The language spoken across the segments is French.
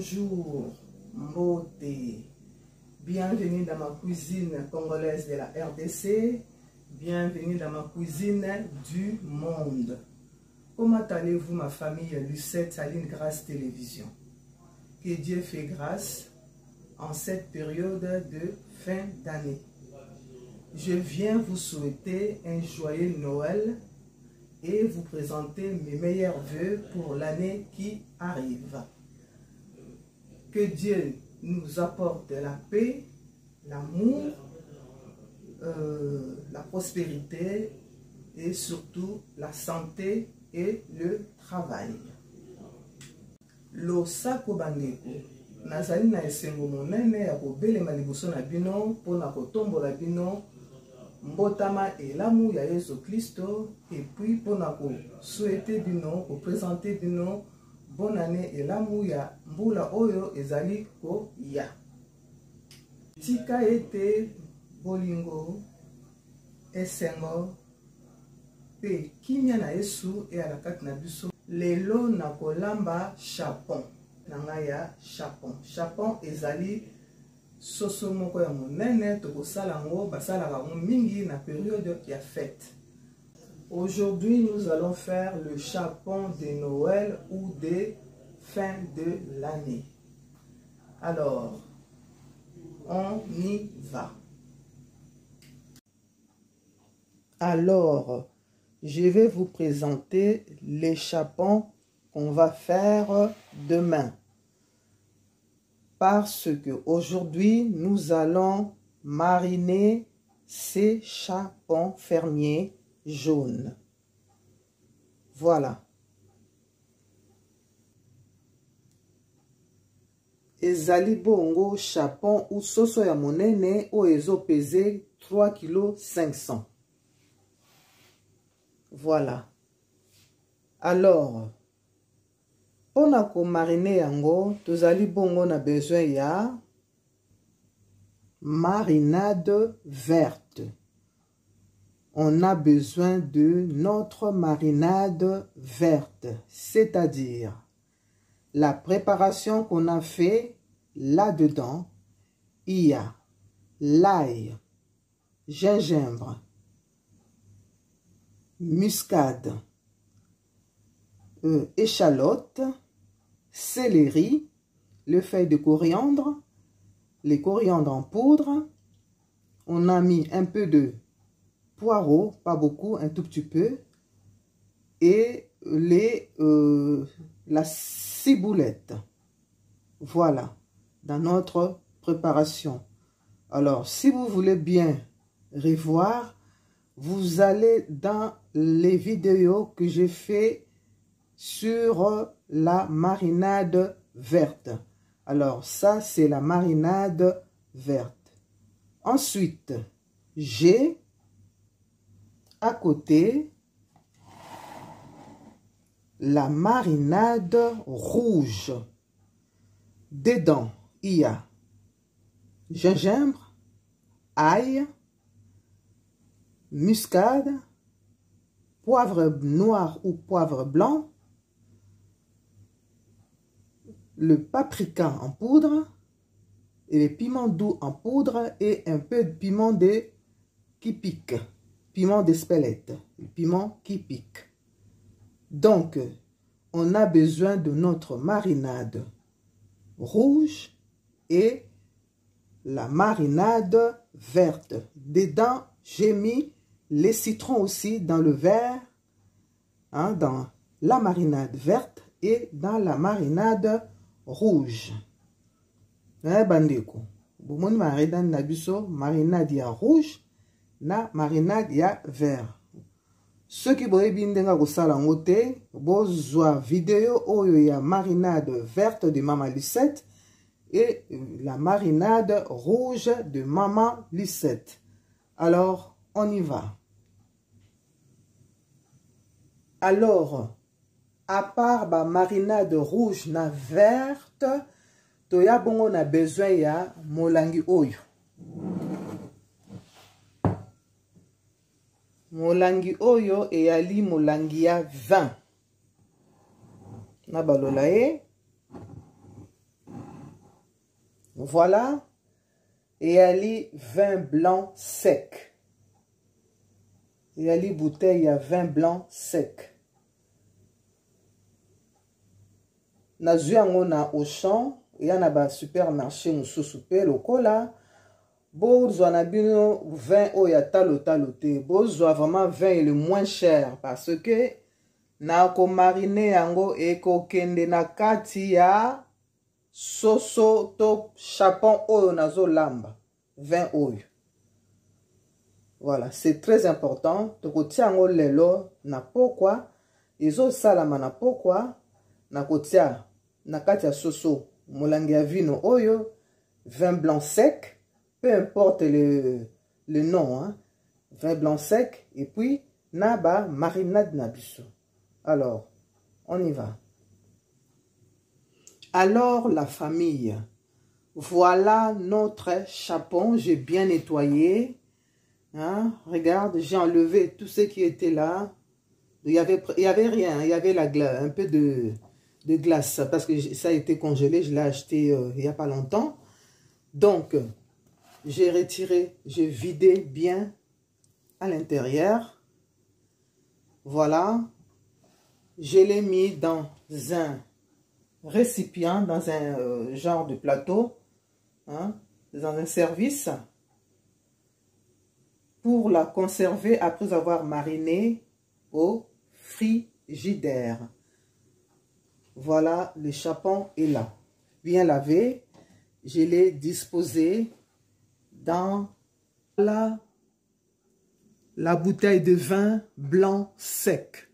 Bonjour, Mbote. Bienvenue dans ma cuisine congolaise de la RDC. Bienvenue dans ma cuisine du monde. Comment allez-vous, ma famille Lucette Aline Grâce Télévision? Que Dieu fait grâce en cette période de fin d'année. Je viens vous souhaiter un joyeux Noël et vous présenter mes meilleurs vœux pour l'année qui arrive. Que Dieu nous apporte la paix, l'amour, la prospérité et surtout la santé et le travail. Losako bandeko nazali na esengo monene ya kobelema liboso na bino mpona kotombola bino mbotama elamu ya Yesu Kristo et puis mpona kosouhaiter bino kopresenter bino bonne année elamu ya mbula oyo ezali koya. Tika ete bolingo esengo pe kimia na Yesu e ala kati na biso. Lelo na kolamba chapon nanga ya chapon. Chapon ezali soso moko ya monene tokosala ngo basalaka ngo mingi na période ya fête. Aujourd'hui nous allons faire le chapon de Noël ou de fin de l'année. Alors on y va. Alors je vais vous présenter les chapons qu'on va faire demain. Parce que aujourd'hui, nous allons mariner ces chapons fermiers jaunes. Voilà. Ezali bongo chapon ou soso ya monene o ezo pesé 3,5 kg. Voilà. Alors, on a ko mariner yango, tozali bongo na besoin ya marinade verte. On a besoin de notre marinade verte, c'est-à-dire la préparation qu'on a fait là-dedans. Il y a l'ail, gingembre, muscade, échalote, céleri, le feuille de coriandre, les coriandres en poudre. On a mis un peu de poireau, pas beaucoup, un tout petit peu, et la ciboulette. Voilà, dans notre préparation. Alors, si vous voulez bien revoir, vous allez dans les vidéos que j'ai fait sur la marinade verte. Alors, ça, c'est la marinade verte. Ensuite, j'ai à côté la marinade rouge. Dedans, il y a gingembre, ail, muscade, poivre noir ou poivre blanc, le paprika en poudre, et les piments doux en poudre et un peu de piment qui pique, piment d'Espelette, piment qui pique. Donc, on a besoin de notre marinade rouge et la marinade verte. Dedans, j'ai mis les citrons aussi dans le verre, hein, dans la marinade verte et dans la marinade rouge. Bandeko, bomoni marinade na biso, marinade ya rouge na marinade ya vert. Ceux qui boyebi ndenga kosala ngo te, bozwa vidéo oyo ya marinade verte de Maman Lucette et la marinade rouge de Maman Lucette. Alors, on y va. Alors, à part la marinade rouge na verte, toya bongo na besoin ya molangi oyo. Molangi oyo eyali molangi ya vin. Na balola e Voilà. Et ali vin blanc sec. Et ali bouteille à vin blanc sec. Nazui yango na Auchan, ya na ba supermarché mosusu pe lokola. Bozwa na bino vin oya talo te. Bozwa vraiment vin le moins cher parce que na ko mariner yango e ko kende na kati ya soso to chapon oyo nazo lamba. Vin oyo. Voilà, c'est très important. Tokotia yango lelo na pokwa. Ezo salama na pokwa. Na kotia na kati ya soso molangi ya vino oyo. Vin blanc sec. Peu importe le nom. Hein. Vin blanc sec. Et puis, naba marinade nabiso. Alors, on y va. Alors, la famille. Voilà notre chapon. J'ai bien nettoyé. Hein? Regarde, j'ai enlevé tout ce qui était là. Il y avait rien. Il y avait un peu de glace. Parce que ça a été congelé. Je l'ai acheté il n'y a pas longtemps. Donc, j'ai retiré, j'ai vidé bien à l'intérieur. Voilà. Je l'ai mis dans un récipient, dans un genre de plateau, hein, dans un service, pour la conserver après avoir mariné au frigidaire. Voilà, le chapon est là. Bien lavé, je l'ai disposé dans la bouteille de vin blanc sec.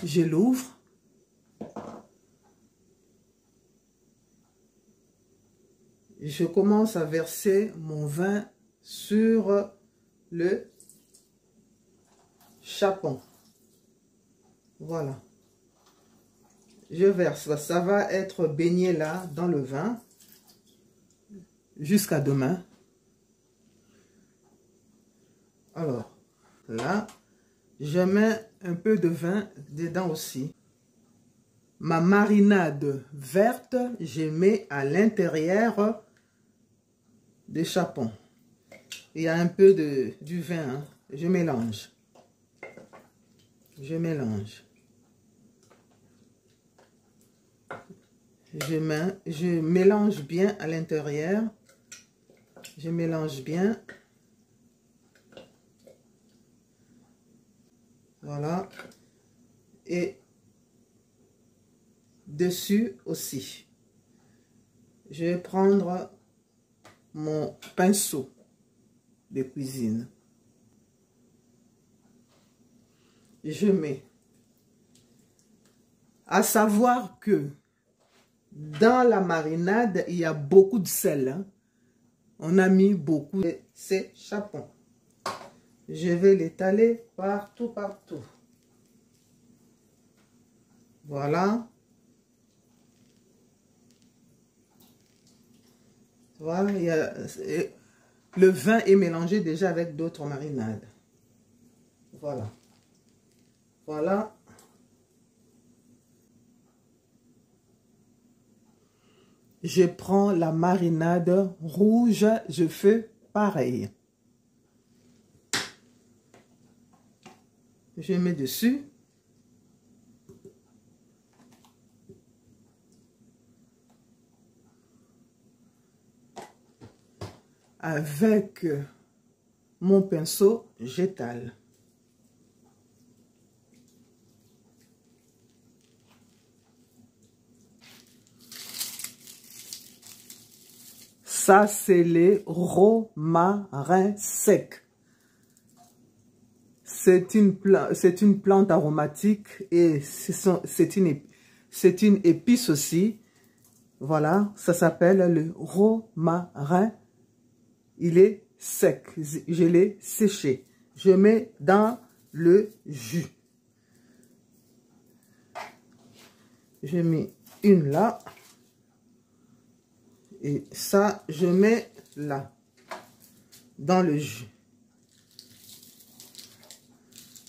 Je l'ouvre. Je commence à verser mon vin sur le chapon. Voilà. Je verse. Ça va être baigné là dans le vin. Jusqu'à demain. Alors, là, je mets un peu de vin dedans aussi. Ma marinade verte, je mets à l'intérieur des chapons. Il y a un peu du vin. Hein. Je mélange. Je mélange. Je mélange bien à l'intérieur. Je mélange bien. Voilà. Et dessus aussi. Je vais prendre mon pinceau de cuisine. Je mets. À savoir que dans la marinade, il y a beaucoup de sel. Hein. On a mis beaucoup de ces chapons. Je vais l'étaler partout, partout. Voilà. Voilà. Le vin est mélangé déjà avec d'autres marinades. Voilà. Voilà. Je prends la marinade rouge, je fais pareil. Je mets dessus. Avec mon pinceau, j'étale. Ça, c'est les romarins secs. C'est une plante aromatique et c'est une épice aussi. Voilà, ça s'appelle le romarin. Il est sec. Je l'ai séché. Je mets dans le jus. J'ai mis une là. Et ça, je mets là. Dans le jus.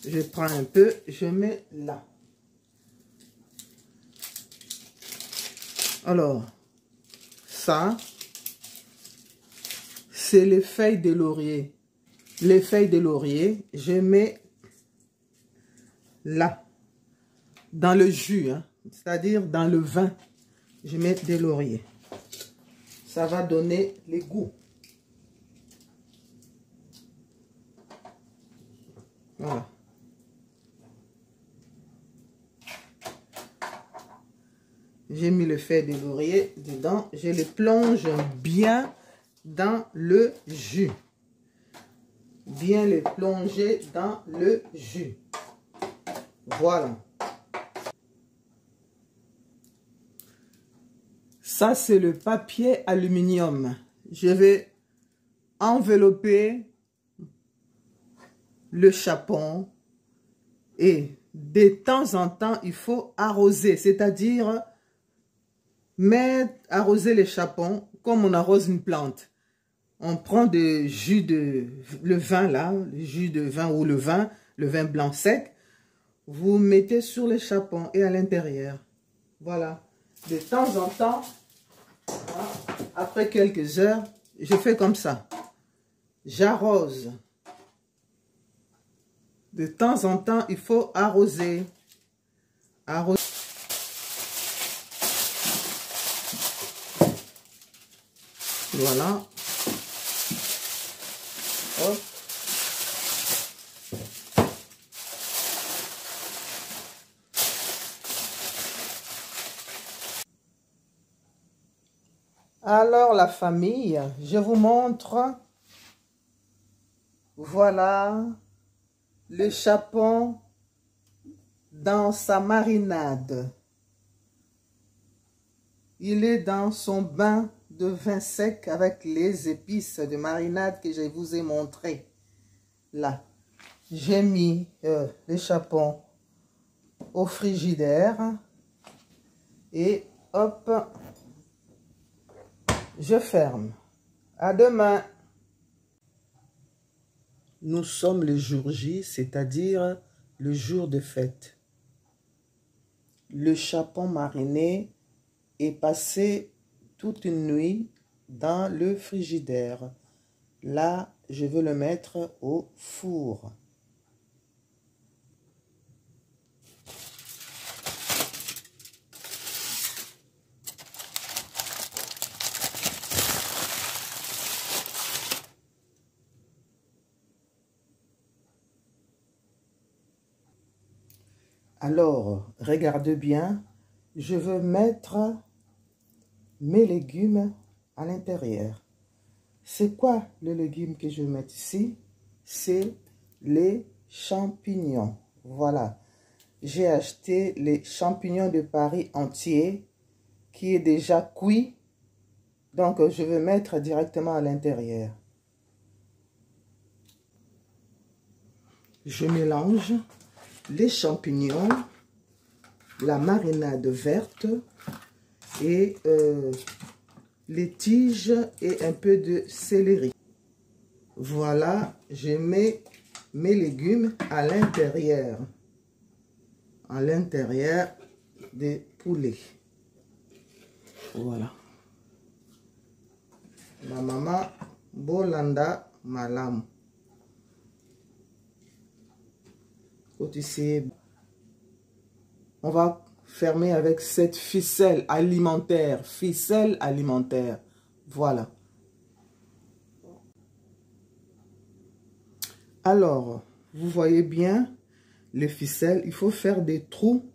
Je prends un peu, je mets là. Alors, ça, c'est les feuilles de laurier. Les feuilles de laurier, je mets là, dans le jus, hein, c'est-à-dire dans le vin. Je mets des lauriers. Ça va donner les goûts. Voilà. J'ai mis le feuille de laurier dedans. Je les plonge bien dans le jus. Bien les plonger dans le jus. Voilà. Ça, c'est le papier aluminium. Je vais envelopper le chapon et de temps en temps, il faut arroser, c'est-à-dire arroser les chapons comme on arrose une plante. On prend le vin là, le jus de vin ou le vin blanc sec, vous mettez sur les chapons et à l'intérieur. Voilà. De temps en temps, après quelques heures, je fais comme ça. J'arrose. De temps en temps, il faut arroser. Arroser. Voilà. Hop. Alors la famille, je vous montre, voilà le chapon dans sa marinade. Il est dans son bain de vin sec avec les épices de marinade que je vous ai montré. Là, j'ai mis le chapon au frigidaire et hop, je ferme. À demain. Nous sommes le jour J, c'est-à-dire le jour de fête. Le chapon mariné est passé toute une nuit dans le frigidaire. Là, je veux le mettre au four. Alors, regardez bien, je veux mettre mes légumes à l'intérieur. C'est quoi le légume que je vais mettre ici? C'est les champignons. Voilà. J'ai acheté les champignons de Paris entiers qui est déjà cuit. Donc, je vais mettre directement à l'intérieur. Je mélange les champignons, la marinade verte et les tiges et un peu de céleri. Voilà, je mets mes légumes à l'intérieur des poulets. Voilà. Ma maman Bolanda Malam. On va fermer avec cette ficelle alimentaire. Ficelle alimentaire. Voilà. Alors, vous voyez bien les ficelles. Il faut faire des trous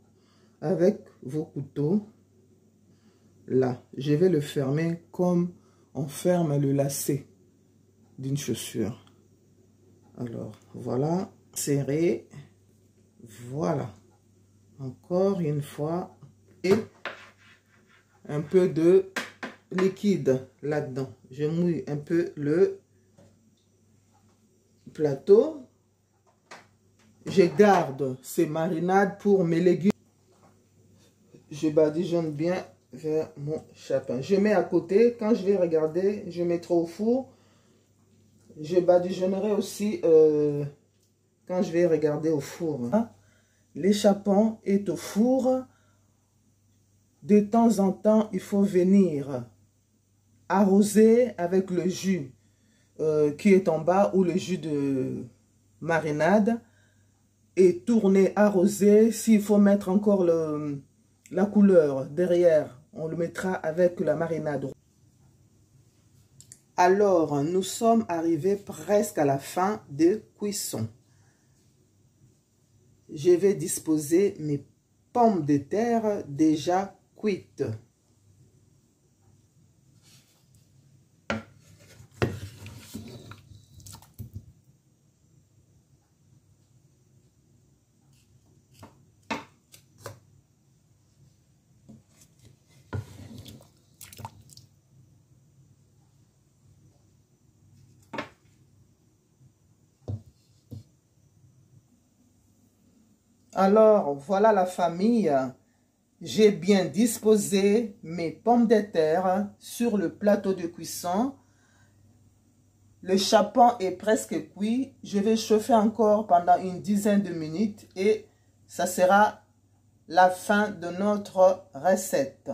avec vos couteaux. Là, je vais le fermer comme on ferme le lacet d'une chaussure. Alors, voilà. Serré. Voilà. Encore une fois. Et un peu de liquide là-dedans. Je mouille un peu le plateau. Je garde ces marinades pour mes légumes. Je badigeonne bien vers mon chapin. Je mets à côté. Quand je vais regarder, je mettrai au four. Je badigeonnerai aussi quand je vais regarder au four. Les chapons est au four. De temps en temps, il faut venir arroser avec le jus qui est en bas ou le jus de marinade et tourner, arroser. S'il faut mettre encore la couleur derrière, on le mettra avec la marinade. Alors, nous sommes arrivés presque à la fin de cuisson. Je vais disposer mes pommes de terre déjà cuites. Alors, voilà la famille. J'ai bien disposé mes pommes de terre sur le plateau de cuisson. Le chapon est presque cuit. Je vais chauffer encore pendant une dizaine de minutes et ça sera la fin de notre recette.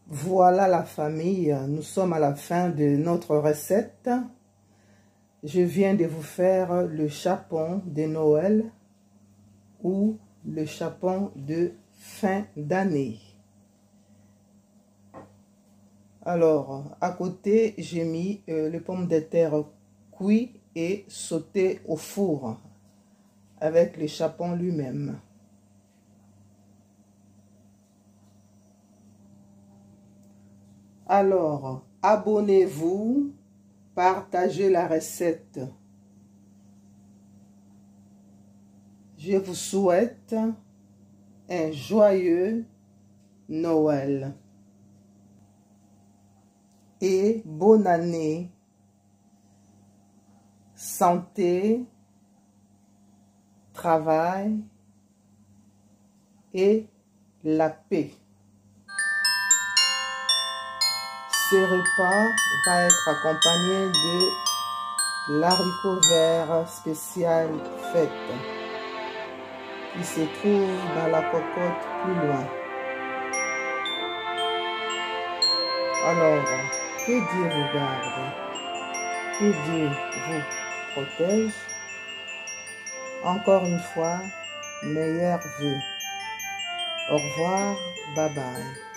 Voilà la famille. Nous sommes à la fin de notre recette. Je viens de vous faire le chapon de Noël ou le chapon de fin d'année. Alors, à côté, j'ai mis les pommes de terre cuites et sautées au four avec le chapon lui-même. Alors, abonnez-vous. Partagez la recette. Je vous souhaite un joyeux Noël et bonne année, santé, travail et la paix. Ce repas va être accompagné de l'haricot vert spécial fête qui se trouve dans la cocotte plus loin. Alors, que Dieu vous garde, que Dieu vous protège. Encore une fois, meilleurs vœux. Au revoir, bye bye.